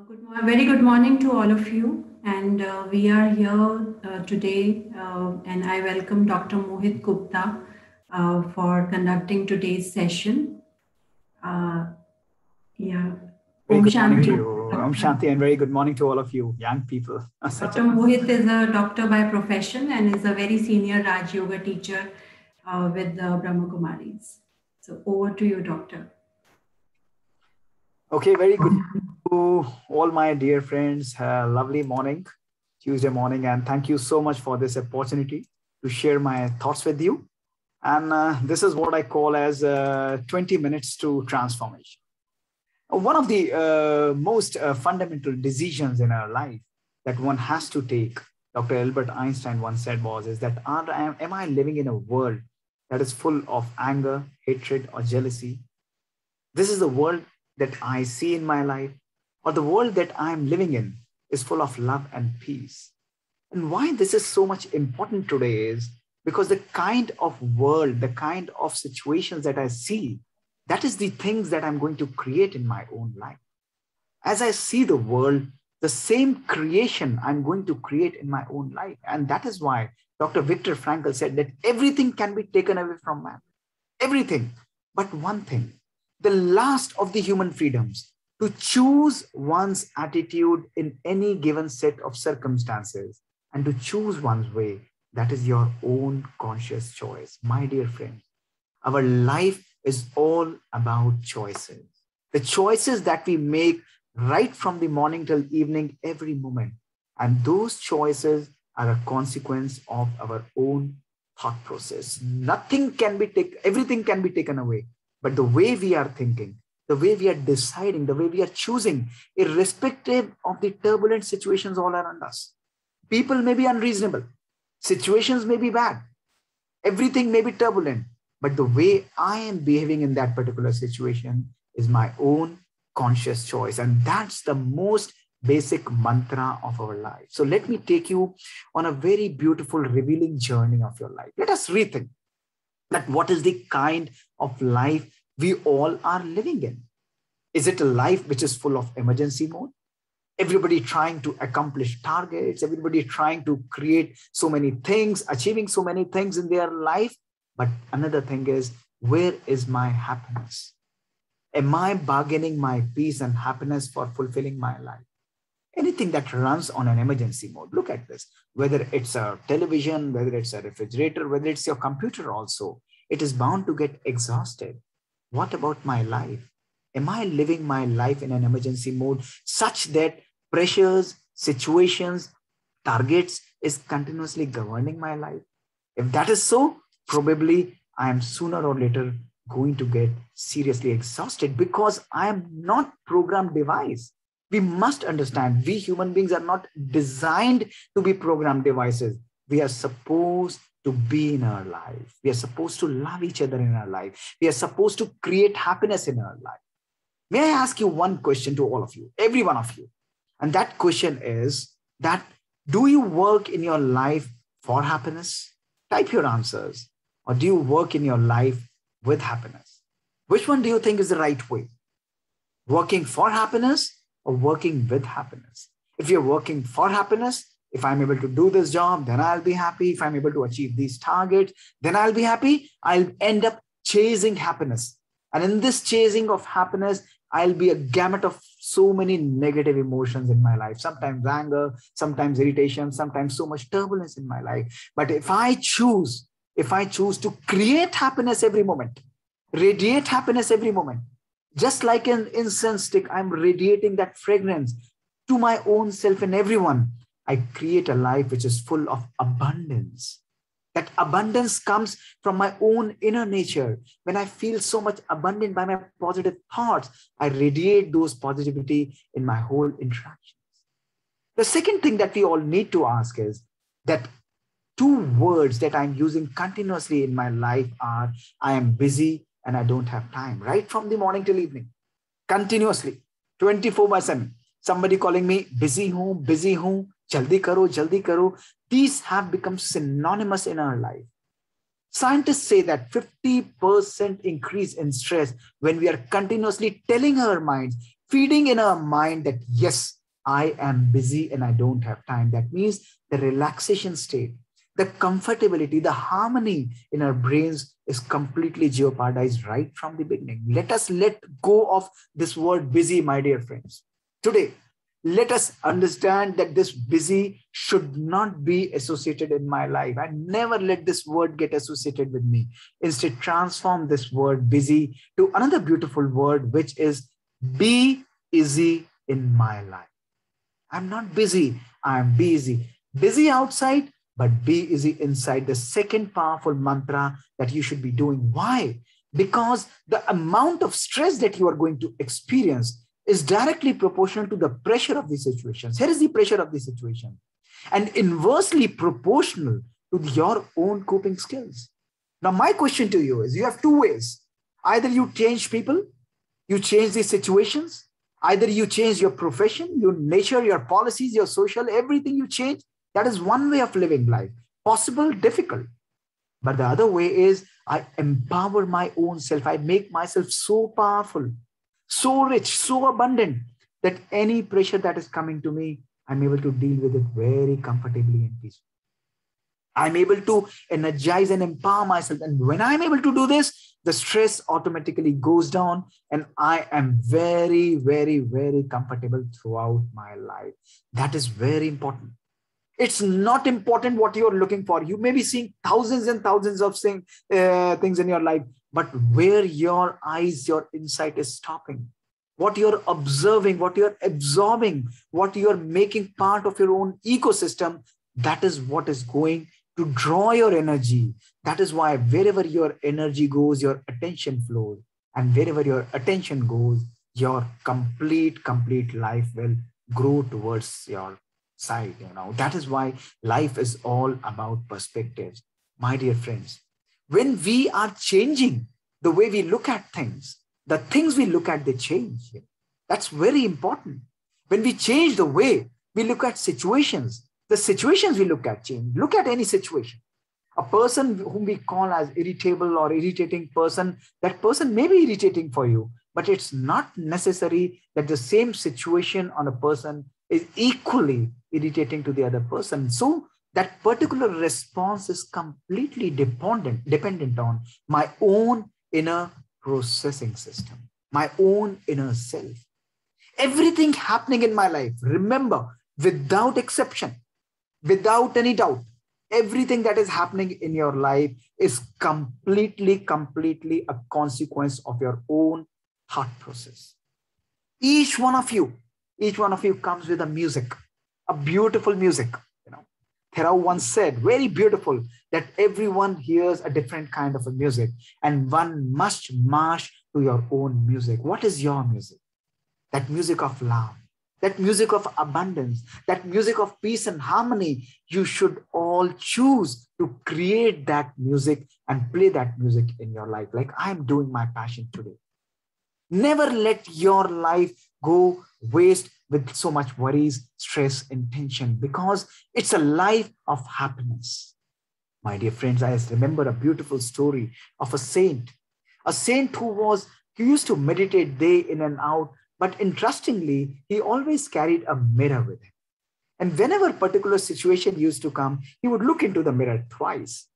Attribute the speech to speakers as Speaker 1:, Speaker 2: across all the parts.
Speaker 1: Very good morning to all of you. And we are here today, and I welcome Dr. Mohit Gupta for conducting today's session. Uh, yeah,
Speaker 2: Very
Speaker 1: Om
Speaker 2: good morning to
Speaker 1: Shanti.
Speaker 2: you. Om Shanti, and very good morning to all of you, young people.
Speaker 1: Dr. Mohit is a doctor by profession and is a very senior Raj Yoga teacher with the Brahmakumaris. So over to you, Doctor.
Speaker 2: Okay, very good to all my dear friends. Lovely morning, Tuesday morning, and thank you so much for this opportunity to share my thoughts with you. And this is what I call as 20 minutes to transformation. One of the most fundamental decisions in our life that one has to take, Dr. Albert Einstein once said was, is that am I living in a world that is full of anger, hatred, or jealousy? This is the world that I see in my life, or the world that I'm living in is full of love and peace. And why this is so much important today is because the kind of world, the kind of situations that I see, that is the things that I'm going to create in my own life. As I see the world, the same creation I'm going to create in my own life. And that is why Dr. Viktor Frankl said that everything can be taken away from man. Everything. But one thing, the last of the human freedoms, to choose one's attitude in any given set of circumstances and to choose one's way, that is your own conscious choice. My dear friend, our life is all about choices. The choices that we make right from the morning till evening, every moment. And those choices are a consequence of our own thought process. Nothing can be taken, everything can be taken away. But the way we are thinking, the way we are deciding, the way we are choosing, irrespective of the turbulent situations all around us. People may be unreasonable. Situations may be bad. Everything may be turbulent. But the way I am behaving in that particular situation is my own conscious choice. And that's the most basic mantra of our life. So let me take you on a very beautiful, revealing journey of your life. Let us rethink that what is the kind of life we all are living in. Is it a life which is full of emergency mode? Everybody trying to accomplish targets, everybody trying to create so many things, achieving so many things in their life. But another thing is, where is my happiness? Am I bargaining my peace and happiness for fulfilling my life? Anything that runs on an emergency mode, look at this, whether it's a television, whether it's a refrigerator, whether it's your computer also, it is bound to get exhausted. What about my life? Am I living my life in an emergency mode such that pressures, situations, targets is continuously governing my life? If that is so, probably I am sooner or later going to get seriously exhausted because I am not programmed device. We must understand we human beings are not designed to be programmed devices. We are supposed to be in our life. We are supposed to love each other in our life. We are supposed to create happiness in our life. May I ask you one question to all of you, every one of you? And that question is that, do you work in your life for happiness? Type your answers. Or do you work in your life with happiness? Which one do you think is the right way? Working for happiness or working with happiness? If you're working for happiness, if I'm able to do this job, then I'll be happy. If I'm able to achieve these targets, then I'll be happy. I'll end up chasing happiness. And in this chasing of happiness, I'll be a gamut of so many negative emotions in my life. Sometimes anger, sometimes irritation, sometimes so much turbulence in my life. But if I choose to create happiness every moment, radiate happiness every moment, just like an incense stick, I'm radiating that fragrance to my own self and everyone. I create a life which is full of abundance. That abundance comes from my own inner nature. When I feel so much abundant by my positive thoughts, I radiate those positivity in my whole interactions. The second thing that we all need to ask is that two words that I'm using continuously in my life are, I am busy and I don't have time, right from the morning till evening, continuously, 24/7. Somebody calling me, busy hoon, jaldi karo. These have become synonymous in our life. Scientists say that 50% increase in stress when we are continuously telling our minds, feeding in our mind that, yes, I am busy and I don't have time. That means the relaxation state, the comfortability, the harmony in our brains is completely jeopardized right from the beginning. Let us let go of this word busy, my dear friends. Today, let us understand that this busy should not be associated in my life. I never let this word get associated with me. Instead, transform this word busy to another beautiful word, which is be easy in my life. I'm not busy, I'm busy. Busy outside, but be easy inside. The second powerful mantra that you should be doing. Why? Because the amount of stress that you are going to experience is directly proportional to the pressure of the situations. Here is the pressure of the situation, and inversely proportional to your own coping skills. Now, my question to you is, you have two ways. Either you change people, you change these situations. Either you change your profession, your nature, your policies, your social, everything you change. That is one way of living life. Possible, difficult. But the other way is I empower my own self. I make myself so powerful, so rich, so abundant that any pressure that is coming to me, I'm able to deal with it very comfortably and peacefully. I'm able to energize and empower myself. And when I'm able to do this, the stress automatically goes down and I am very, very, very comfortable throughout my life. That is very important. It's not important what you're looking for. You may be seeing thousands and thousands of things in your life, but where your eyes, your insight is stopping, what you're observing, what you're absorbing, what you're making part of your own ecosystem, that is what is going to draw your energy. That is why wherever your energy goes, your attention flows. And wherever your attention goes, your complete life will grow towards your side. That is why life is all about perspectives. My dear friends, when we are changing the way we look at things, the things we look at, they change. That's very important. When we change the way we look at situations, the situations we look at change. Look at any situation. A person whom we call as irritable or irritating person, that person may be irritating for you, but it's not necessary that the same situation on a person is equally irritating to the other person. So that particular response is completely dependent on my own inner processing system, my own inner self. Everything happening in my life, remember, without exception, without any doubt, everything that is happening in your life is completely a consequence of your own thought process. Each one of you comes with a music, a beautiful music. Thoreau once said, very beautiful, that everyone hears a different kind of a music and one must march to your own music. What is your music? That music of love, that music of abundance, that music of peace and harmony. You should all choose to create that music and play that music in your life, like I'm doing my passion today. Never let your life go waste with so much worries, stress, and tension, because it's a life of happiness. My dear friends, I remember a beautiful story of a saint who used to meditate day in and out, but interestingly, he always carried a mirror with him. And whenever a particular situation used to come, he would look into the mirror twice.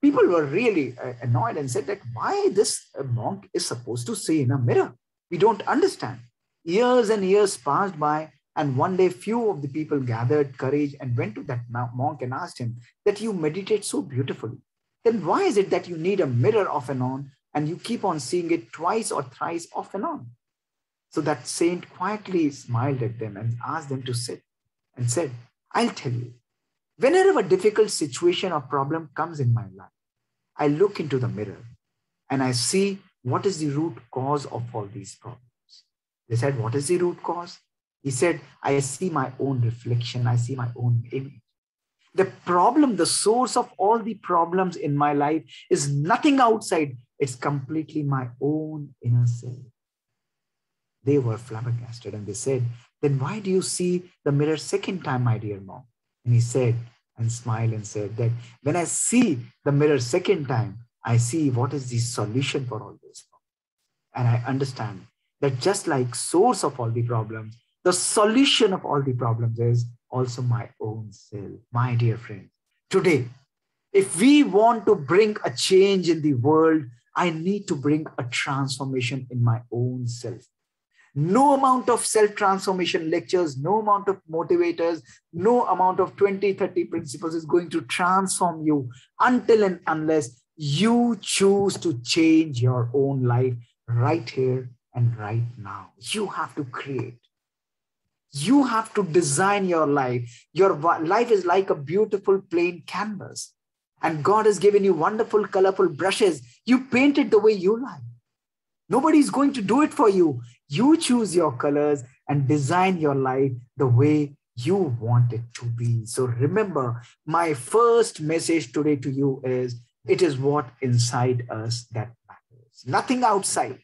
Speaker 2: People were really annoyed and said that why this monk is supposed to see in a mirror. We don't understand. Years and years passed by, and one day few of the people gathered courage and went to that monk and asked him that you meditate so beautifully. Then why is it that you need a mirror off and on and you keep on seeing it twice or thrice off and on? So that saint quietly smiled at them and asked them to sit and said, I'll tell you, whenever a difficult situation or problem comes in my life, I look into the mirror and I see what is the root cause of all these problems. They said, what is the root cause? He said, I see my own reflection. I see my own image. The problem, the source of all the problems in my life is nothing outside. It's completely my own inner self. They were flabbergasted and they said, then why do you see the mirror second time, my dear monk? And he said, and smiled and said that when I see the mirror second time, I see what is the solution for all this. And I understand that just like source of all the problems, the solution of all the problems is also my own self. My dear friends, today, if we want to bring a change in the world, I need to bring a transformation in my own self. No amount of self-transformation lectures, no amount of motivators, no amount of 20, 30 principles is going to transform you until and unless you choose to change your own life right here and right now. You have to create. You have to design your life. Your life is like a beautiful plain canvas. And God has given you wonderful, colorful brushes. You paint it the way you like. Nobody's going to do it for you. You choose your colors and design your life the way you want it to be. So remember, my first message today to you is, it is what inside us that matters. Nothing outside.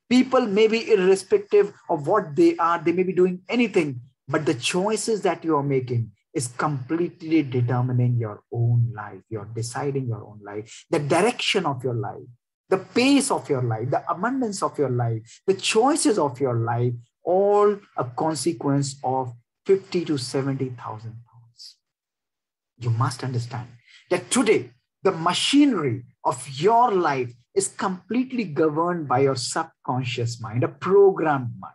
Speaker 2: People may be irrespective of what they are. They may be doing anything, but the choices that you are making is completely determining your own life. You're deciding your own life, the direction of your life, the pace of your life, the abundance of your life, the choices of your life, all a consequence of 50 to 70,000 thoughts. You must understand that today, the machinery of your life is completely governed by your subconscious mind, a programmed mind.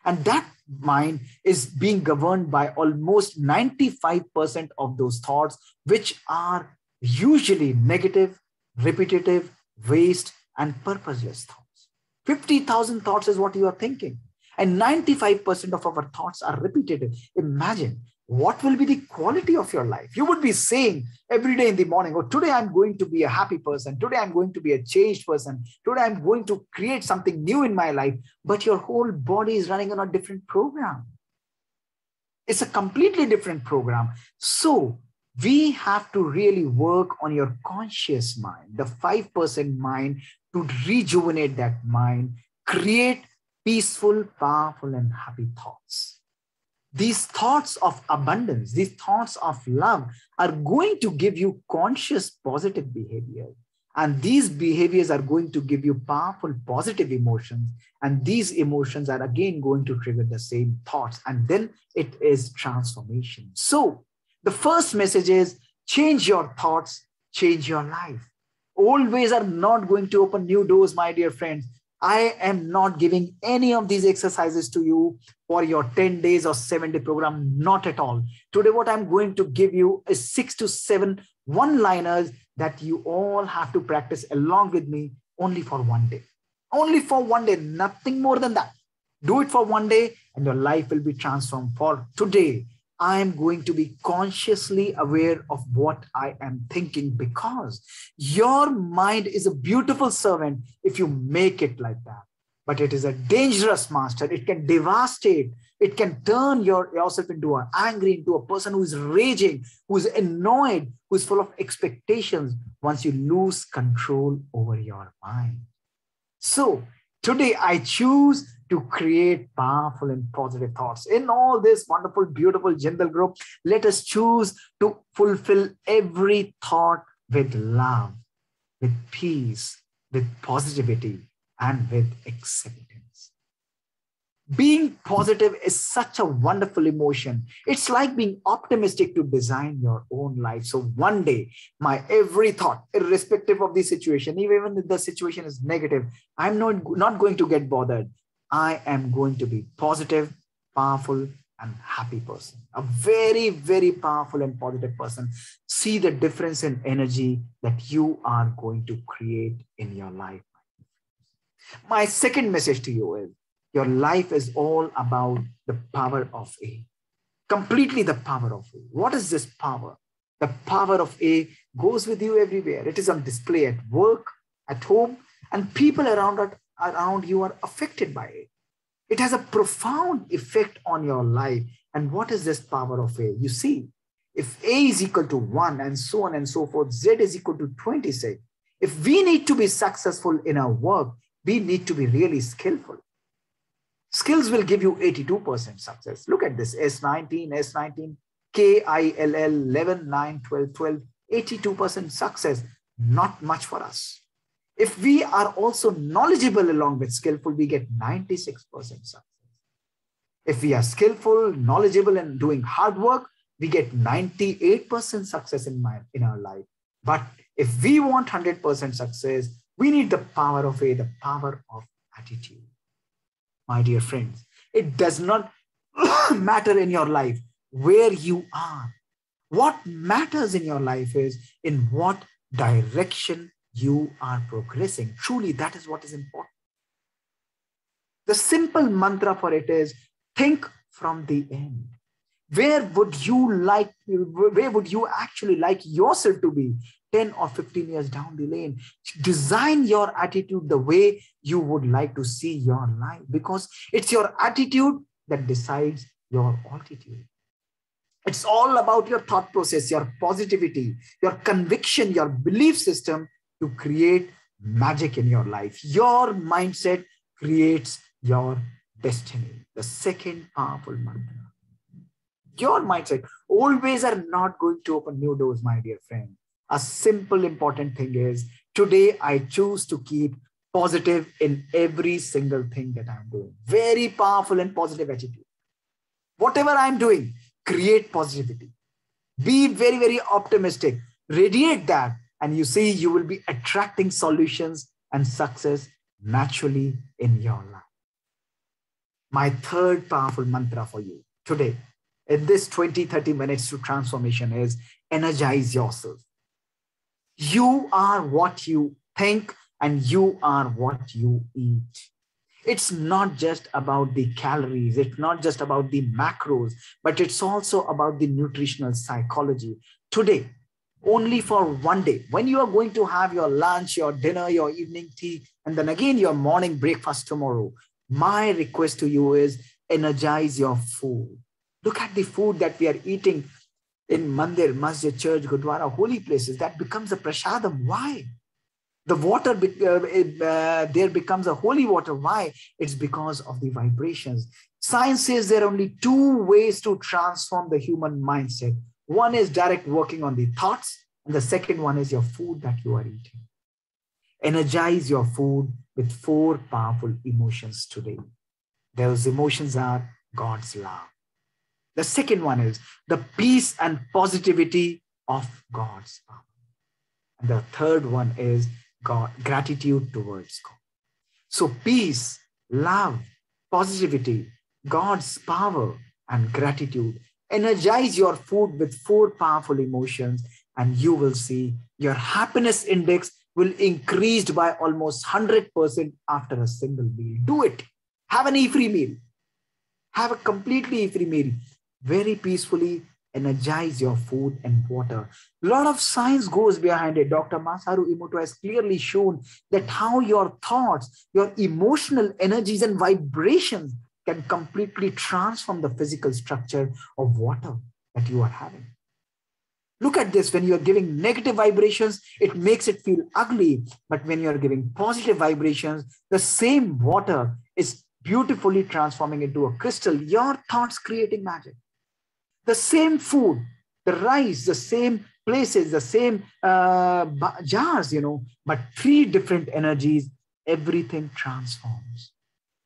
Speaker 2: And that mind is being governed by almost 95% of those thoughts, which are usually negative, repetitive, waste, and purposeless thoughts. 50,000 thoughts is what you are thinking. And 95% of our thoughts are repetitive. Imagine what will be the quality of your life. You would be saying every day in the morning, oh, today I'm going to be a happy person. Today I'm going to be a changed person. Today I'm going to create something new in my life. But your whole body is running on a different program. It's a completely different program. So we have to really work on your conscious mind, the 5% mind, to rejuvenate that mind, create peaceful, powerful, and happy thoughts. These thoughts of abundance, these thoughts of love are going to give you conscious positive behavior. And these behaviors are going to give you powerful positive emotions. And these emotions are again going to trigger the same thoughts. And then it is transformation. So the first message is, change your thoughts, change your life. Old ways are not going to open new doors, my dear friends. I am not giving any of these exercises to you for your 10 days or 7-day program, not at all. Today, what I'm going to give you is 6 to 7 one-liners that you all have to practice along with me only for one day. Only for one day, nothing more than that. Do it for one day and your life will be transformed. For today, I am going to be consciously aware of what I am thinking, because your mind is a beautiful servant if you make it like that. But it is a dangerous master. It can devastate. It can turn yourself into an angry, into a person who is raging, who is annoyed, who is full of expectations once you lose control over your mind. So today I choose to create powerful and positive thoughts. In all this wonderful, beautiful Jindal group, let us choose to fulfill every thought with love, with peace, with positivity, and with acceptance. Being positive is such a wonderful emotion. It's like being optimistic to design your own life. So one day, my every thought, irrespective of the situation, even if the situation is negative, I'm not going to get bothered. I am going to be positive, powerful, and happy person. A very, very powerful and positive person. See the difference in energy that you are going to create in your life. My second message to you is, your life is all about the power of A. Completely the power of A. What is this power? The power of A goes with you everywhere. It is on display at work, at home, and people around you are affected by it. It has a profound effect on your life. And what is this power of A? You see, if A is equal to 1 and so on and so forth, Z is equal to 26. If we need to be successful in our work, we need to be really skillful. Skills will give you 82% success. Look at this, S19, KILL, 11, 9, 12, 12, 82% success. Not much for us. If we are also knowledgeable along with skillful, we get 96% success. If we are skillful, knowledgeable, and doing hard work, we get 98% success in our life. But if we want 100% success, we need the power of the power of attitude. My dear friends, it does not matter in your life where you are. What matters in your life is in what direction you are progressing. Truly, that is what is important. The simple mantra for it is think from the end. Where would you actually like yourself to be 10 or 15 years down the lane? Design your attitude the way you would like to see your life, because it's your attitude that decides your altitude. It's all about your thought process, your positivity, your conviction, your belief system to create magic in your life. Your mindset creates your destiny. The second powerful mantra. Your mindset always are not going to open new doors, my dear friend. A simple, important thing is today I choose to keep positive in every single thing that I'm doing. Very powerful and positive attitude. Whatever I'm doing, create positivity. Be very, very optimistic. Radiate that. And you see, you will be attracting solutions and success naturally in your life. My third powerful mantra for you today in this 20-30 minutes to transformation is energize yourself. You are what you think and you are what you eat. It's not just about the calories, it's not just about the macros, but it's also about the nutritional psychology. Today, only for one day, when you are going to have your lunch, your dinner, your evening tea, and then again your morning breakfast tomorrow, my request to you is energize your food. Look at the food that we are eating in mandir, masjid, church, gurdwara, holy places. That becomes a prasadam. Why? The water there becomes a holy water. Why? It's because of the vibrations. Science says there are only two ways to transform the human mindset. One is direct working on the thoughts, and the second one is your food that you are eating. Energize your food with 4 powerful emotions today. Those emotions are God's love. The second one is the peace and positivity of God's power. And the third one is gratitude towards God. So peace, love, positivity, God's power, and gratitude. Energize your food with 4 powerful emotions, and you will see your happiness index will increase by almost 100% after a single meal. Do it. Have an e-free meal. Have a completely e-free meal. Very peacefully energize your food and water. A lot of science goes behind it. Dr. Masaru Emoto has clearly shown that how your thoughts, your emotional energies and vibrations can completely transform the physical structure of water that you are having. Look at this. When you are giving negative vibrations, it makes it feel ugly. But when you are giving positive vibrations, the same water is beautifully transforming into a crystal. Your thoughts creating magic. The same food, the rice, the same places, the same jars, but 3 different energies, everything transforms.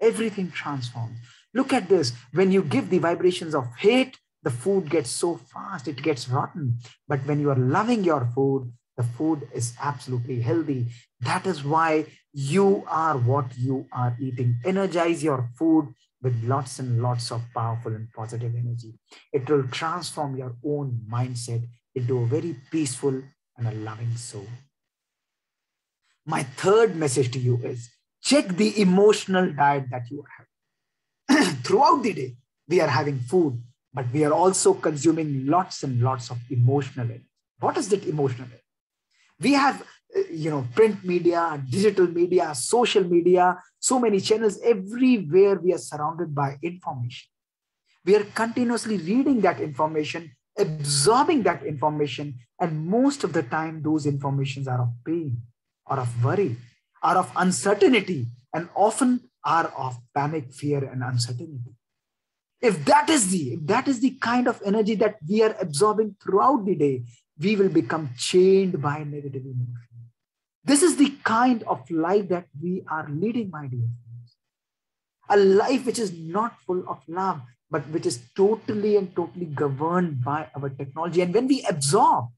Speaker 2: Everything transforms. Look at this. When you give the vibrations of hate, the food gets so fast, it gets rotten. But when you are loving your food, the food is absolutely healthy. That is why you are what you are eating. Energize your food with lots and lots of powerful and positive energy. It will transform your own mindset into a very peaceful and a loving soul. My third message to you is check the emotional diet that you are having. Throughout the day, we are having food, but we are also consuming lots and lots of emotional energy. What is that emotional energy? We have print media, digital media, social media, so many channels. Everywhere we are surrounded by information. We are continuously reading that information, absorbing that information, and most of the time those informations are of pain, or of worry, or of uncertainty, and often are of panic, fear, and uncertainty. If that is the kind of energy that we are absorbing throughout the day, we will become chained by negative emotion. This is the kind of life that we are leading, my dear friends. A life which is not full of love, but which is totally and totally governed by our technology. And when we absorb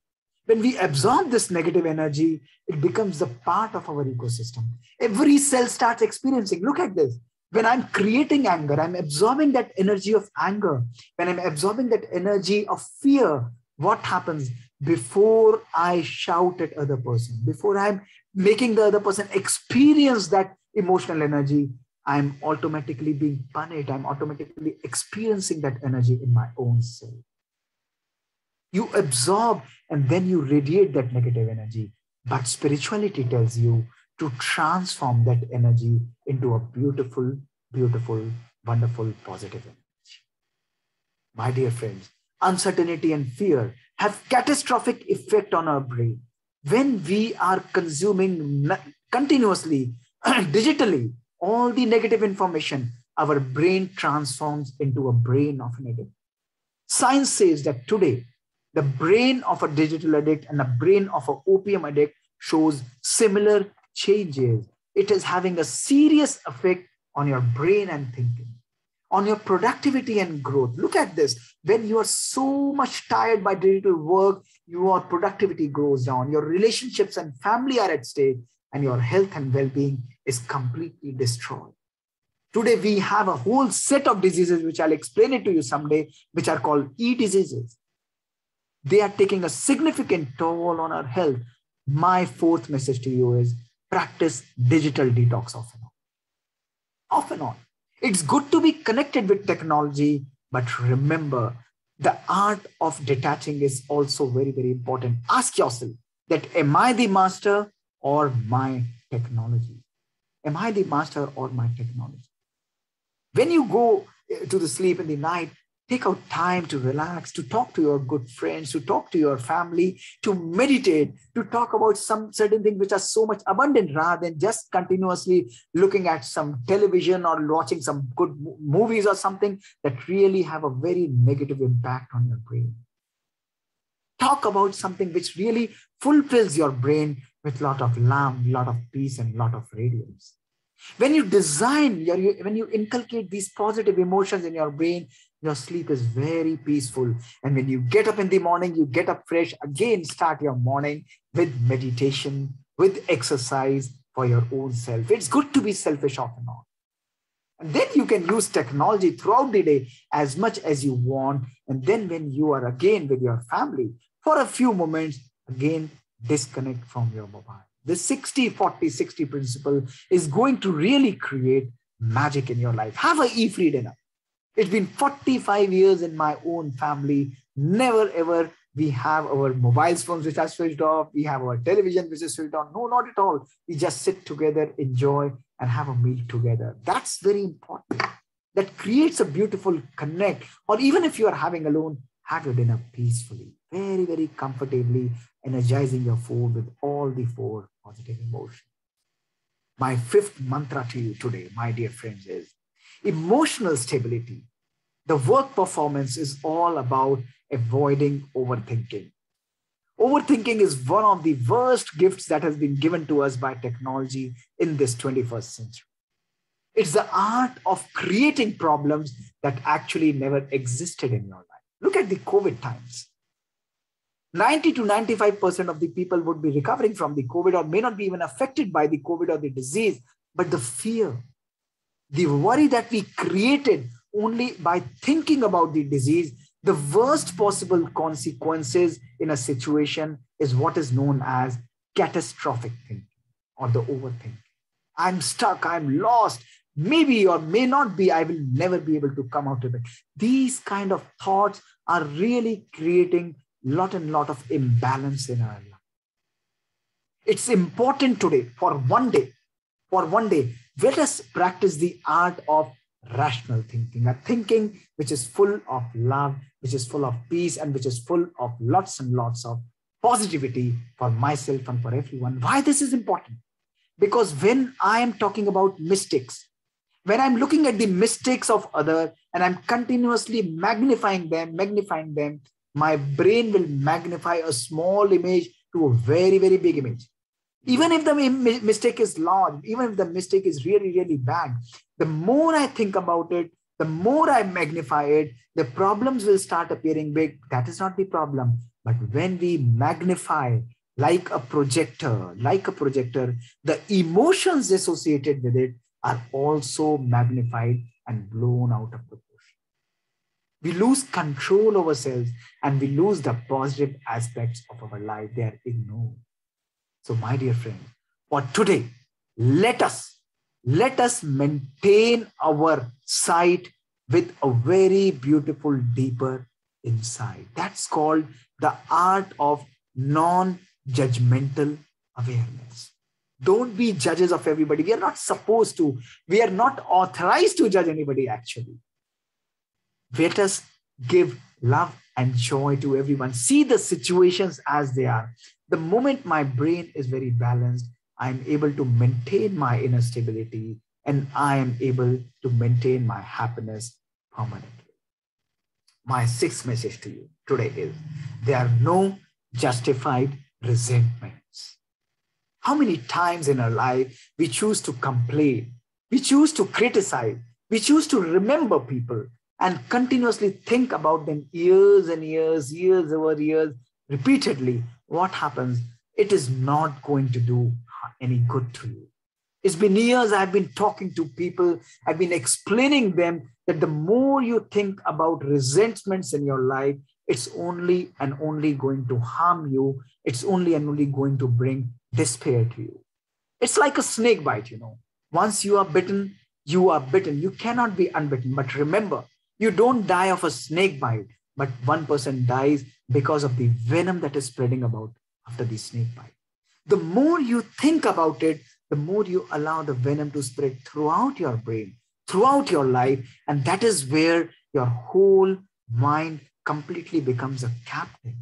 Speaker 2: this negative energy, it becomes the part of our ecosystem. Every cell starts experiencing. Look at this. When I'm creating anger, I'm absorbing that energy of anger. When I'm absorbing that energy of fear, what happens? Before I shout at other person, before I'm making the other person experience that emotional energy, I'm automatically being punished. I'm automatically experiencing that energy in my own self. You absorb and then you radiate that negative energy. But spirituality tells you to transform that energy into a beautiful, beautiful, wonderful, positive energy. My dear friends, uncertainty and fear have catastrophic effect on our brain. When we are consuming continuously, digitally, all the negative information, our brain transforms into a brain of negative. Science says that today, the brain of a digital addict and the brain of an opium addict shows similar changes. It is having a serious effect on your brain and thinking, on your productivity and growth. Look at this. When you are so much tired by digital work, your productivity goes down, your relationships and family are at stake, and your health and well-being is completely destroyed. Today, we have a whole set of diseases, which I'll explain it to you someday, which are called e-diseases. They are taking a significant toll on our health. My fourth message to you is practice digital detox off and on. Off and on. It's good to be connected with technology, but remember, the art of detaching is also very, very important. Ask yourself that, am I the master or my technology? Am I the master or my technology? When you go to the sleep in the night, take out time to relax, to talk to your good friends, to talk to your family, to meditate, to talk about some certain things which are so much abundant rather than just continuously looking at some television or watching some good movies or something that really have a very negative impact on your brain. Talk about something which really fulfills your brain with a lot of love, a lot of peace, and a lot of radiance. When you when you inculcate these positive emotions in your brain, your sleep is very peaceful. And when you get up in the morning, you get up fresh, again, start your morning with meditation, with exercise for your own self. It's good to be selfish off and on. And then you can use technology throughout the day as much as you want. And then when you are again with your family, for a few moments, again, disconnect from your mobile. The 60-40-60 principle is going to really create magic in your life. Have a e-free dinner. It's been 45 years in my own family. Never ever we have our mobile phones which are switched off. We have our television which is switched on. No, not at all. We just sit together, enjoy, and have a meal together. That's very important. That creates a beautiful connect. Or even if you are having alone, have your dinner peacefully, very, very comfortably, energizing your food with all the four positive emotions. My fifth mantra to you today, my dear friends, is emotional stability. The work performance is all about avoiding overthinking. Overthinking is one of the worst gifts that has been given to us by technology in this 21st century. It's the art of creating problems that actually never existed in your life. Look at the COVID times. 90 to 95% of the people would be recovering from the COVID or may not be even affected by the COVID or the disease, but the fear, the worry that we created only by thinking about the disease, the worst possible consequences in a situation is what is known as catastrophic thinking or the overthinking. I'm stuck, I'm lost, maybe or may not be, I will never be able to come out of it. These kind of thoughts are really creating lot of imbalance in our life. It's important today for one day, let us practice the art of rational thinking, a thinking which is full of love, which is full of peace, and which is full of lots and lots of positivity for myself and for everyone. Why this is important? Because when I am talking about mistakes, when I'm looking at the mistakes of others and I'm continuously magnifying them, my brain will magnify a small image to a very, very big image. Even if the mistake is large, even if the mistake is really, really bad, the more I think about it, the more I magnify it, the problems will start appearing big. That is not the problem. But when we magnify like a projector, the emotions associated with it are also magnified and blown out of proportion. We lose control of ourselves and we lose the positive aspects of our life. They are ignored. So, my dear friend, for today, let us maintain our sight with a very beautiful, deeper insight. That's called the art of non-judgmental awareness. Don't be judges of everybody. We are not supposed to. We are not authorized to judge anybody, actually. Let us give love and joy to everyone. See the situations as they are. The moment my brain is very balanced, I'm able to maintain my inner stability and I am able to maintain my happiness permanently. My sixth message to you today is there are no justified resentments. How many times in our life we choose to complain, we choose to criticize, we choose to remember people and continuously think about them years and years, years over years, repeatedly. What happens? It is not going to do any good to you. It's been years I've been talking to people. I've been explaining them that the more you think about resentments in your life, it's only and only going to harm you. It's only and only going to bring despair to you. It's like a snake bite, Once you are bitten, you are bitten. You cannot be unbitten. But remember, you don't die of a snake bite, but one person dies because of the venom that is spreading about after the snake bite. The more you think about it, the more you allow the venom to spread throughout your brain, throughout your life. And that is where your whole mind completely becomes a captive,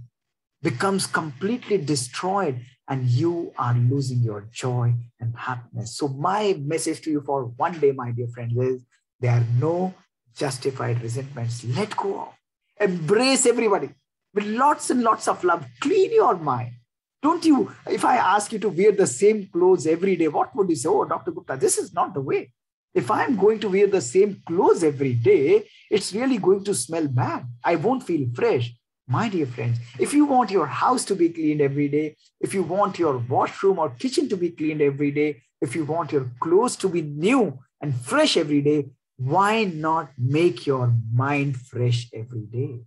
Speaker 2: becomes completely destroyed, and you are losing your joy and happiness. So my message to you for one day, my dear friends, is there are no justified resentments. Let go of. Embrace everybody with lots and lots of love. Clean your mind. Don't you, if I ask you to wear the same clothes every day, what would you say? Oh, Dr. Gupta, this is not the way. If I'm going to wear the same clothes every day, it's really going to smell bad. I won't feel fresh. My dear friends, if you want your house to be cleaned every day, if you want your washroom or kitchen to be cleaned every day, if you want your clothes to be new and fresh every day, why not make your mind fresh every day?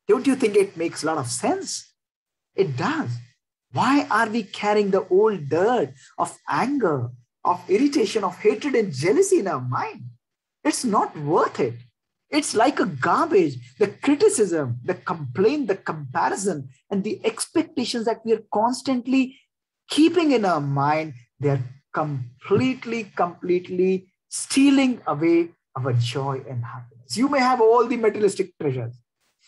Speaker 2: Don't you think it makes a lot of sense? It does. Why are we carrying the old dirt of anger, of irritation, of hatred and jealousy in our mind? It's not worth it. It's like a garbage. The criticism, the complaint, the comparison, and the expectations that we are constantly keeping in our mind, they're completely stealing away our joy and happiness. You may have all the materialistic treasures.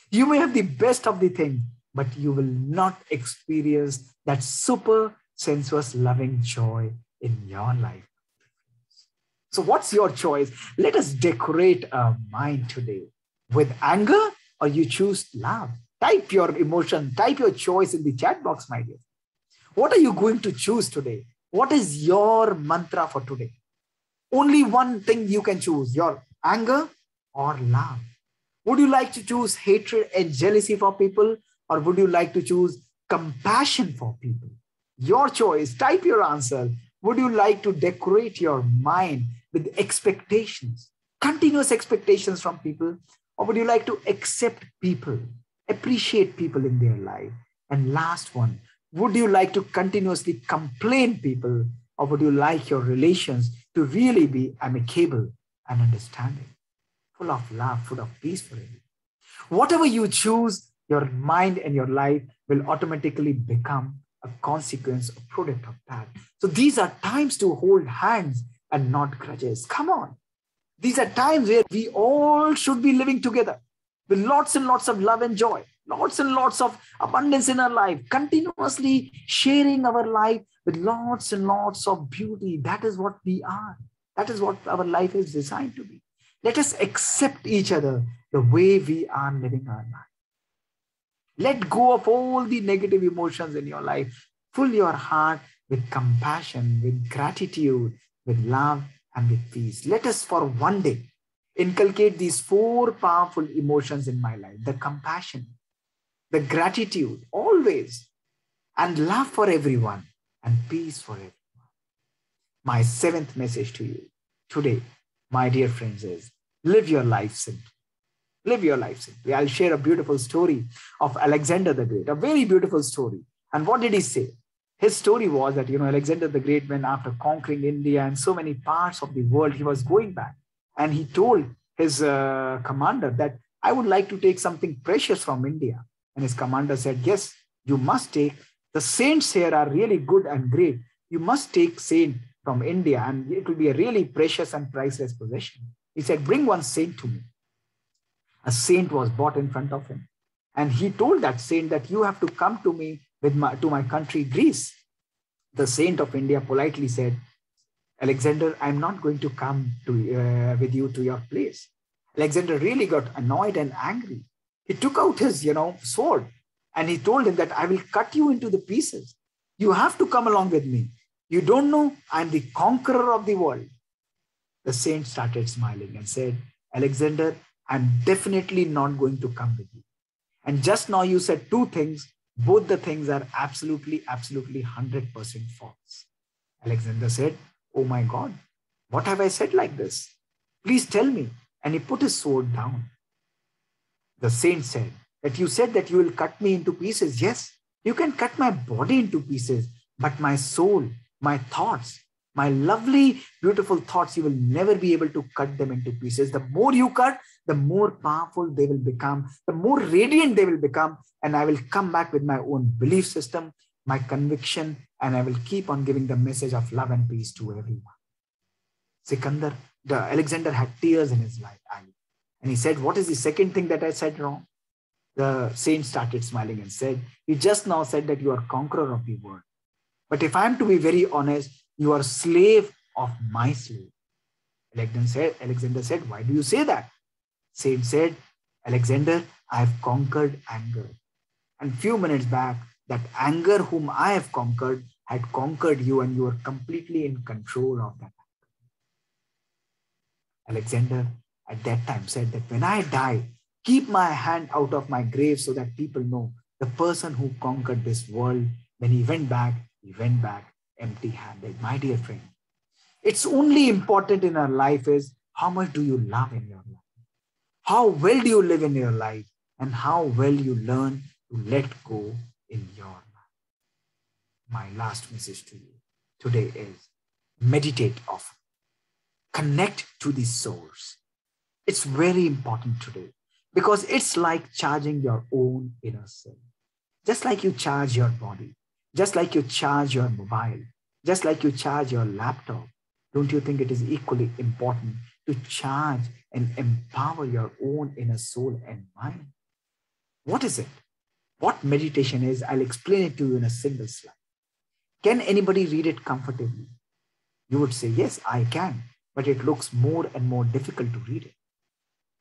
Speaker 2: You may have the best of the things, but you will not experience that super sensuous loving joy in your life. So what's your choice? Let us decorate our mind today with anger, or you choose love. Type your emotion, type your choice in the chat box, my dear. What are you going to choose today? What is your mantra for today? Only one thing you can choose, your anger or love. Would you like to choose hatred and jealousy for people, or would you like to choose compassion for people? Your choice. Type your answer. Would you like to decorate your mind with expectations, continuous expectations from people, or would you like to accept people, appreciate people in their life? And last one, would you like to continuously complain people, or would you like your relations to really be amicable and understanding, full of love, full of peace for you? Whatever you choose, your mind and your life will automatically become a consequence, a product of that. So these are times to hold hands and not grudges. Come on. These are times where we all should be living together with lots and lots of love and joy, lots and lots of abundance in our life, continuously sharing our life with lots and lots of beauty. That is what we are. That is what our life is designed to be. Let us accept each other the way we are living our life. Let go of all the negative emotions in your life. Fill your heart with compassion, with gratitude, with love, and with peace. Let us for one day inculcate these four powerful emotions in my life: the compassion, the gratitude, always, and love for everyone, and peace for everyone. My seventh message to you today, my dear friends, is live your life simply. Live your life simply. I'll share a beautiful story of Alexander the Great, a very beautiful story. And what did he say? His story was that, Alexander the Great, when after conquering India and so many parts of the world, he was going back. And he told his commander that I would like to take something precious from India. And his commander said, yes, you must take. The saints here are really good and great. You must take saint from India, and it will be a really precious and priceless possession. He said, bring one saint to me. A saint was brought in front of him. And he told that saint that you have to come to me to my country, Greece. The saint of India politely said, Alexander, I'm not going to come with you to your place. Alexander really got annoyed and angry. He took out his, sword, and he told him that I will cut you into the pieces. You have to come along with me. You don't know I'm the conqueror of the world. The saint started smiling and said, Alexander, I'm definitely not going to come with you. And just now you said two things. Both the things are absolutely 100% false. Alexander said, oh my God, what have I said like this? Please tell me. And he put his sword down. The saint said that you said that you will cut me into pieces. Yes, you can cut my body into pieces, but my soul, my thoughts, my lovely, beautiful thoughts, you will never be able to cut them into pieces. The more you cut, the more powerful they will become, the more radiant they will become. And I will come back with my own belief system, my conviction, and I will keep on giving the message of love and peace to everyone. Alexander had tears in his eye. And he said, what is the second thing that I said wrong? The saint started smiling and said, you just now said that you are conqueror of the world. But if I'm to be very honest, you are slave of my slave. Alexander said, why do you say that? Saint said, Alexander, I have conquered anger. And few minutes back, that anger whom I have conquered had conquered you, and you were completely in control of that. Alexander at that time said that when I die, keep my hand out of my grave so that people know the person who conquered this world, when he went back empty-handed. My dear friend, it's only important in our life is how much do you love in your life? How well do you live in your life? And how well you learn to let go in your life. My last message to you today is meditate often. Connect to the source. It's very important today because it's like charging your own inner self. Just like you charge your body, just like you charge your mobile, just like you charge your laptop. Don't you think it is equally important to charge and empower your own inner soul and mind? What is it? What meditation is? I'll explain it to you in a single slide. Can anybody read it comfortably? You would say, yes, I can, but it looks more and more difficult to read it.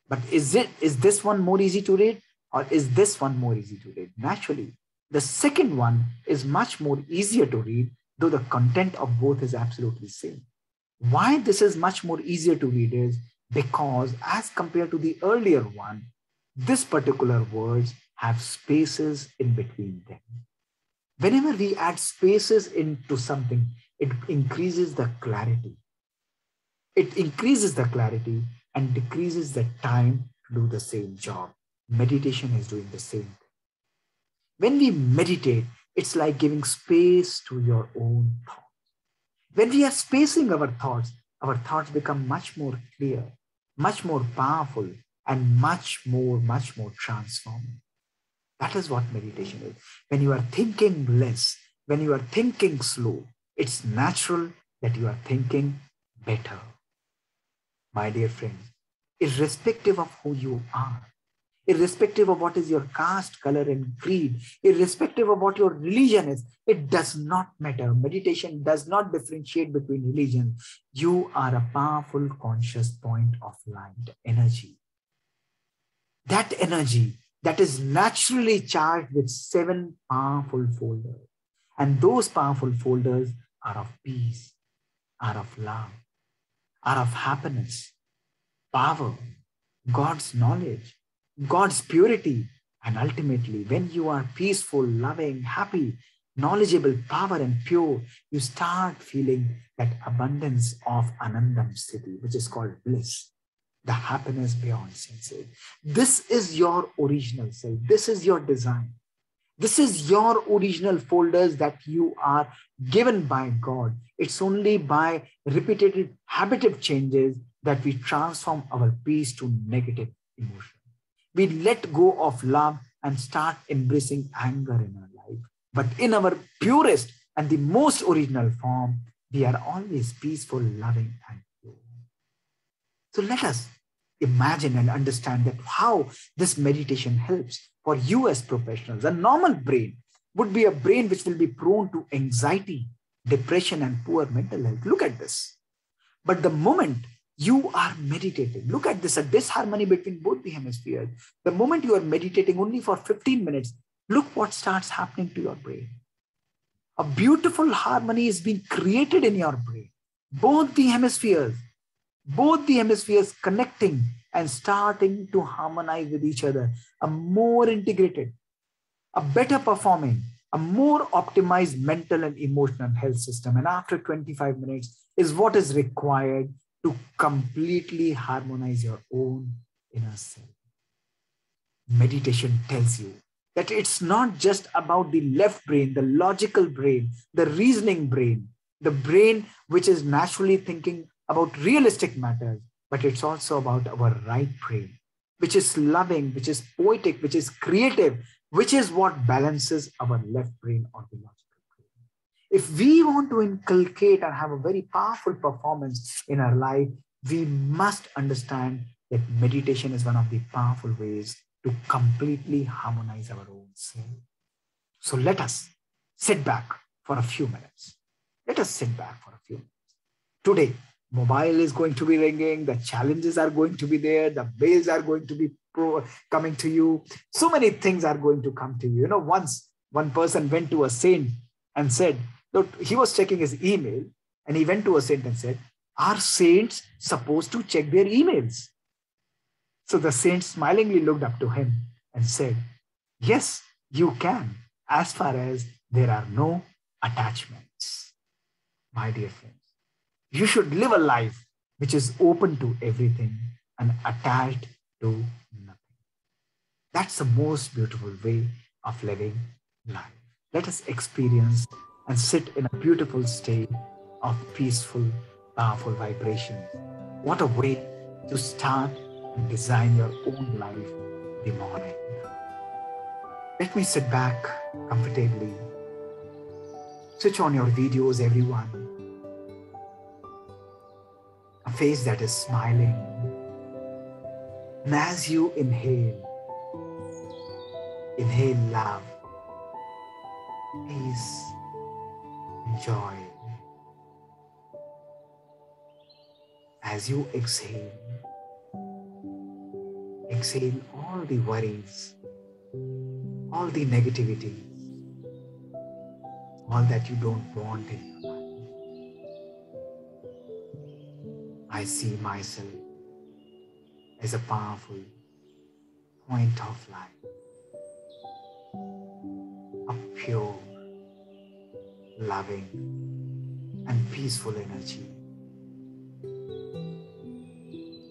Speaker 2: But is this one more easy to read, or is this one more easy to read? Naturally, the second one is much more easier to read, though the content of both is absolutely same. Why this is much more easier to read is because as compared to the earlier one, this particular words have spaces in between them. Whenever we add spaces into something, it increases the clarity. It increases the clarity and decreases the time to do the same job. Meditation is doing the same thing. When we meditate, it's like giving space to your own thoughts. When we are spacing our thoughts become much more clear, much more powerful, and much more transforming. That is what meditation is. When you are thinking less, when you are thinking slow, it's natural that you are thinking better. My dear friends, irrespective of who you are, irrespective of what is your caste, color, and creed, irrespective of what your religion is, it does not matter. Meditation does not differentiate between religions. You are a powerful conscious point of light, energy. That energy that is naturally charged with 7 powerful folders. And those powerful folders are of peace, are of love, are of happiness, power, God's knowledge, God's purity. And ultimately, when you are peaceful, loving, happy, knowledgeable, power, and pure, you start feeling that abundance of Anandam City, which is called bliss, the happiness beyond senses. This is your original self. This is your design. This is your original folders that you are given by God. It's only by repeated habitual changes that we transform our peace to negative emotion. We let go of love and start embracing anger in our life. But in our purest and the most original form, we are always peaceful, loving, and pure. So let us imagine and understand that how this meditation helps for you as professionals. A normal brain would be a brain which will be prone to anxiety, depression, and poor mental health. Look at this. But the moment you are meditating, look at this, a disharmony between both the hemispheres. The moment you are meditating only for 15 minutes, look what starts happening to your brain. A beautiful harmony is being created in your brain. Both the hemispheres connecting and starting to harmonize with each other, a more integrated, a better performing, a more optimized mental and emotional health system. And after 25 minutes is what is required to completely harmonize your own inner self. Meditation tells you that it's not just about the left brain, the logical brain, the reasoning brain, the brain which is naturally thinking about realistic matters, but it's also about our right brain, which is loving, which is poetic, which is creative, which is what balances our left brain or the logical brain. If we want to inculcate and have a very powerful performance in our life, we must understand that meditation is one of the powerful ways to completely harmonize our own self. So let us sit back for a few minutes. Let us sit back for a few minutes. Today, mobile is going to be ringing, the challenges are going to be there, the mails are going to be coming to you. So many things are going to come to you. You know, once one person went to a saint and said, look, he was checking his email and he went to a saint and said, are saints supposed to check their emails? So the saint smilingly looked up to him and said, yes, you can, as far as there are no attachments. My dear friends, you should live a life which is open to everything and attached to nothing. That's the most beautiful way of living life. Let us experience and sit in a beautiful state of peaceful, powerful vibrations. What a way to start and design your own life in the morning. Let me sit back comfortably. Switch on your videos, everyone. A face that is smiling. And as you inhale love, peace, and joy. As you exhale all the worries, all the negativity, all that you don't want in your life. I see myself as a powerful point of light, a pure, loving, and peaceful energy.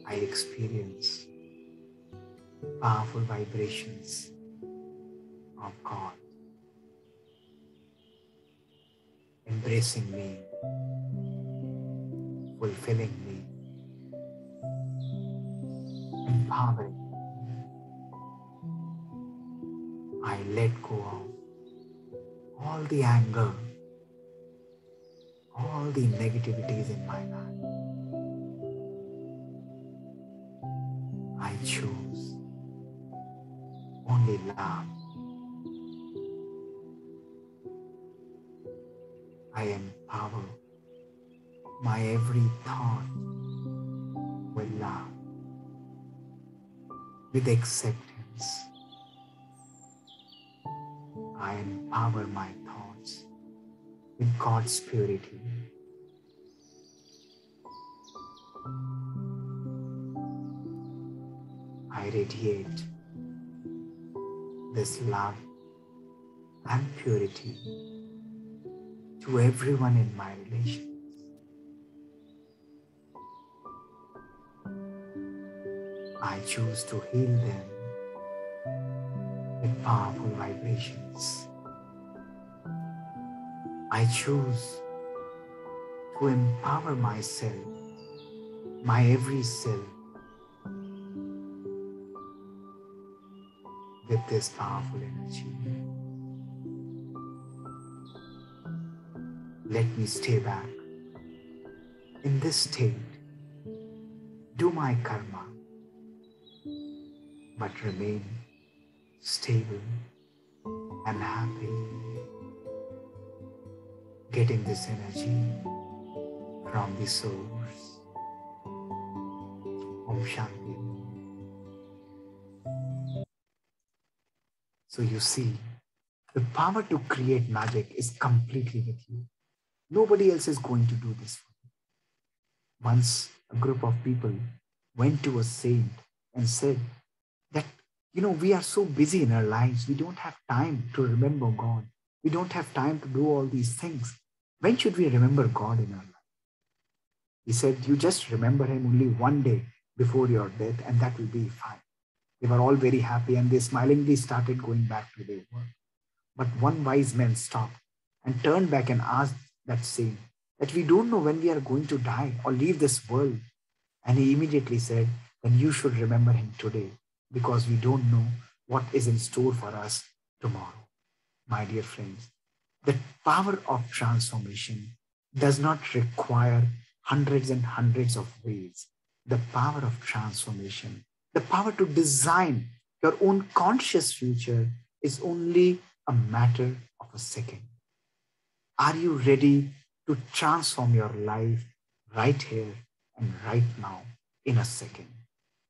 Speaker 2: I experience powerful vibrations of God embracing me, fulfilling me, empowering me. I let go of all the anger, all the negativities in my life. I choose only love. I empower my every thought with love, with acceptance. I empower my thoughts with God's purity. I radiate this love and purity to everyone in my relations. I choose to heal them with powerful vibrations. I choose to empower myself, my every cell, with this powerful energy. Let me stay back in this state, do my karma, but remain stable and happy, getting this energy from the source. Om Shanti. So you see, the power to create magic is completely with you. Nobody else is going to do this for you. Once a group of people went to a saint and said that, we are so busy in our lives, we don't have time to remember God. We don't have time to do all these things. When should we remember God in our life? He said, you just remember him only one day before your death, and that will be fine. They were all very happy and they smilingly started going back to their work. But one wise man stopped and turned back and asked that saint that we don't know when we are going to die or leave this world. And he immediately said, then you should remember him today, because we don't know what is in store for us tomorrow. My dear friends, the power of transformation does not require hundreds and hundreds of ways. The power of transformation, the power to design your own conscious future is only a matter of a second. Are you ready to transform your life right here and right now in a second?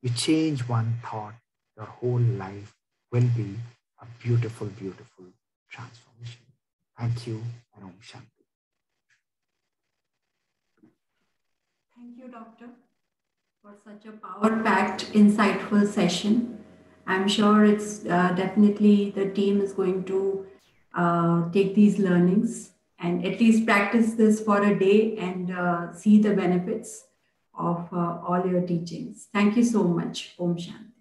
Speaker 2: You change one thought, your whole life will be a beautiful, beautiful transformation. Thank you, and Om Shanti.
Speaker 1: Thank you, Doctor, for such a power-packed, insightful session. I'm sure it's definitely the team is going to take these learnings and at least practice this for a day and see the benefits of all your teachings. Thank you so much. Om Shanti.